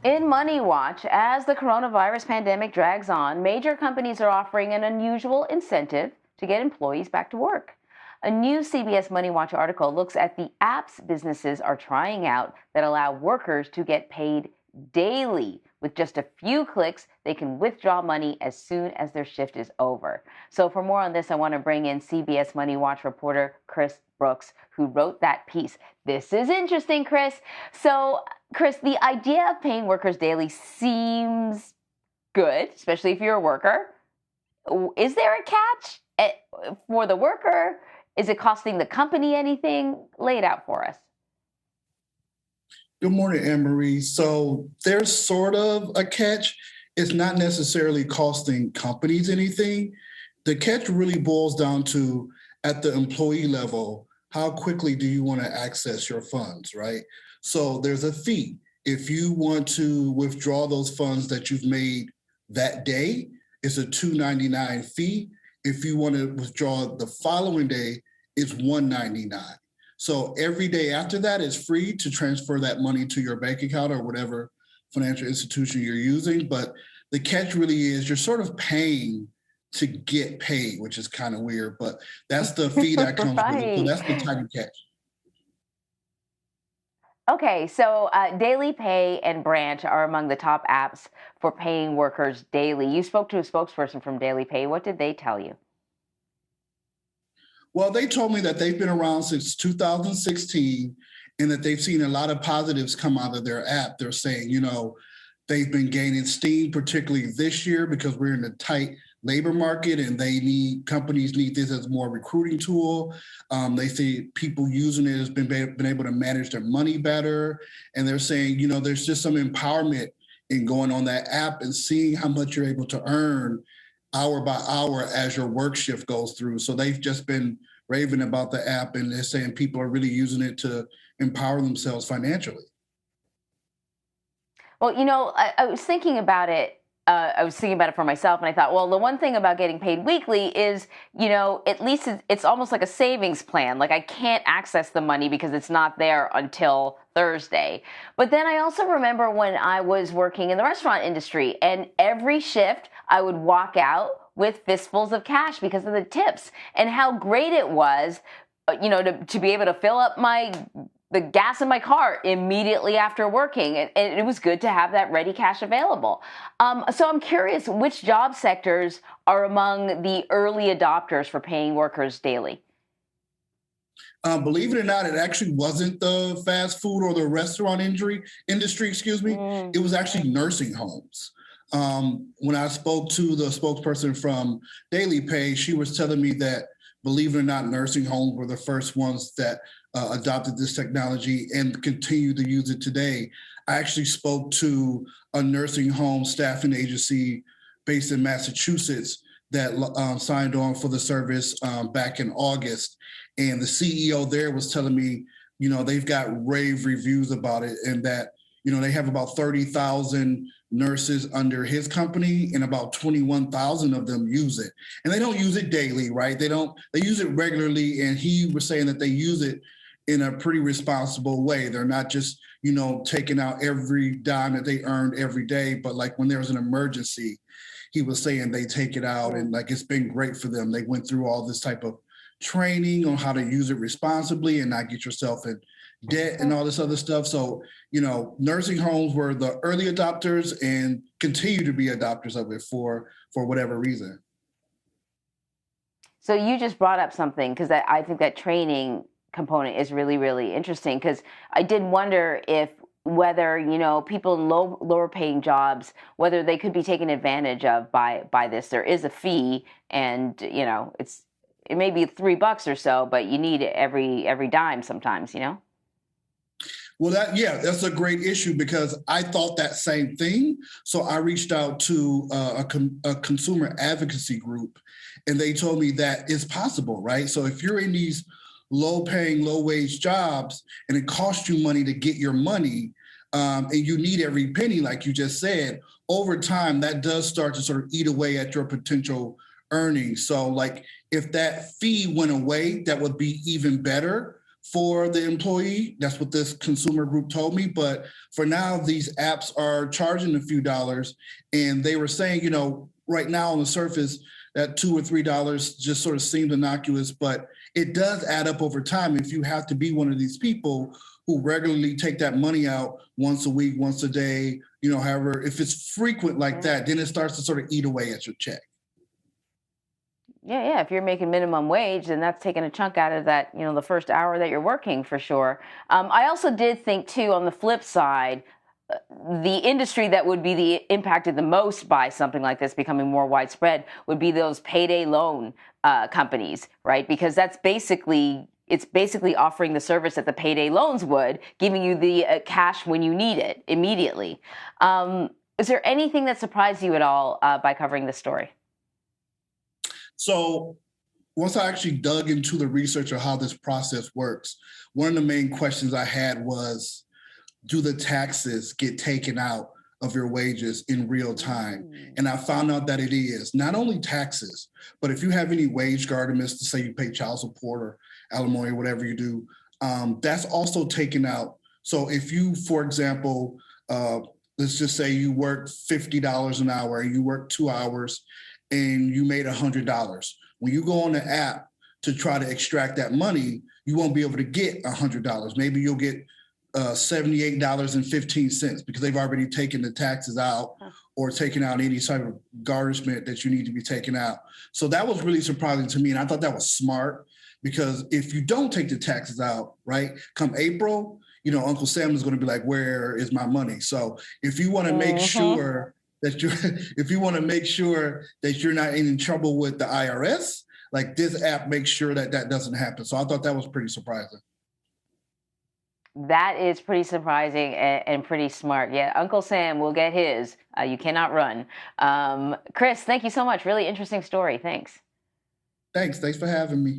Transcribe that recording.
In MoneyWatch, as the coronavirus pandemic drags on, major companies are offering an unusual incentive to get employees back to work. A new CBS MoneyWatch article looks at the apps businesses are trying out that allow workers to get paid daily. With just a few clicks, they can withdraw money as soon as their shift is over. So for more on this, I want to bring in CBS MoneyWatch reporter Khristopher Brooks, who wrote that piece. This is interesting, Chris. So, Chris, the idea of paying workers daily seems good, especially if you're a worker. Is there a catch for the worker? Is it costing the company anything? Lay it out for us. Good morning, Anne-Marie. So there's sort of a catch. It's not necessarily costing companies anything. The catch really boils down to, at the employee level, how quickly do you want to access your funds, right? So there's a fee. If you want to withdraw those funds that you've made that day, it's a $2.99 fee. If you want to withdraw the following day, it's $1.99. So every day after that, it's free to transfer that money to your bank account or whatever financial institution you're using. But the catch really is you're sort of paying to get paid, which is kind of weird, but that's the fee that comes with it. So that's the tiny catch. Okay, so Daily Pay and Branch are among the top apps for paying workers daily. You spoke to a spokesperson from Daily Pay. What did they tell you? Well, they told me that they've been around since 2016 and that they've seen a lot of positives come out of their app. They're saying, they've been gaining steam, particularly this year, because we're in a tight labor market and companies need this as more recruiting tool. They say people using it has been able to manage their money better. And they're saying, there's just some empowerment in going on that app and seeing how much you're able to earn hour by hour as your work shift goes through. So they've just been raving about the app, and they're saying people are really using it to empower themselves financially. Well, I was thinking about it. I was thinking about it for myself, and I thought, well, the one thing about getting paid weekly is, at least it's almost like a savings plan. Like I can't access the money because it's not there until Thursday. But then I also remember when I was working in the restaurant industry, and every shift I would walk out with fistfuls of cash because of the tips, and how great it was, to be able to fill up the gas in my car immediately after working. And it was good to have that ready cash available. So I'm curious, which job sectors are among the early adopters for paying workers daily? Believe it or not, it actually wasn't the fast food or the restaurant industry, It was actually nursing homes. When I spoke to the spokesperson from Daily Pay, she was telling me that, believe it or not, nursing homes were the first ones that adopted this technology and continue to use it today. I actually spoke to a nursing home staffing agency based in Massachusetts that signed on for the service back in August. And the CEO there was telling me, they've got rave reviews about it, and that, they have about 30,000 nurses under his company, and about 21,000 of them use it. And they don't use it daily, right? They use it regularly. And he was saying that they use it in a pretty responsible way. They're not just, taking out every dime that they earned every day, but like when there's an emergency, he was saying they take it out, and like it's been great for them. They went through all this type of training on how to use it responsibly and not get yourself in debt and all this other stuff. So, nursing homes were the early adopters and continue to be adopters of it for whatever reason. So you just brought up something, because I think that training component is really, really interesting, because I did wonder whether, people in lower paying jobs, whether they could be taken advantage of by this. There is a fee, and, it may be $3 or so, but you need every dime sometimes, Well, that's a great issue, because I thought that same thing. So I reached out to a consumer advocacy group, and they told me that it's possible, right? So if you're in these low-paying, low-wage jobs, and it costs you money to get your money, and you need every penny, like you just said, over time, that does start to sort of eat away at your potential earnings. So like if that fee went away, that would be even better for the employee. That's what this consumer group told me. But for now, these apps are charging a few dollars. And they were saying, you know, right now on the surface, that $2 or $3 just sort of seemed innocuous, but it does add up over time if you have to be one of these people who regularly take that money out once a week, once a day, you know, however, if it's frequent like that, then it starts to sort of eat away at your check. Yeah. If you're making minimum wage, then that's taking a chunk out of that, you know, the first hour that you're working for sure. I also did think too, on the flip side, the industry that would be impacted the most by something like this becoming more widespread would be those payday loan companies, right? Because it's basically offering the service that the payday loans would, giving you the cash when you need it immediately. Is there anything that surprised you at all by covering this story? So once I actually dug into the research of how this process works, one of the main questions I had was, do the taxes get taken out of your wages in real time? And I found out that it is not only taxes, but if you have any wage guardedness, to say you pay child support or alimony, whatever you do, that's also taken out. So if you, for example, let's just say you work $50 an hour, you work 2 hours and you made $100. When you go on the app to try to extract that money, you won't be able to get $100. Maybe you'll get $78.15 because they've already taken the taxes out or taken out any type of garnishment that you need to be taken out. So that was really surprising to me. And I thought that was smart because if you don't take the taxes out, right, come April, you know, Uncle Sam is going to be like, where is my money? So if you want to make sure that you're not in trouble with the IRS, like this app makes sure that that doesn't happen. So I thought that was pretty surprising. That is pretty surprising and pretty smart. Yeah, Uncle Sam will get his. You cannot run. Chris, thank you so much. Really interesting story. Thanks. Thanks for having me.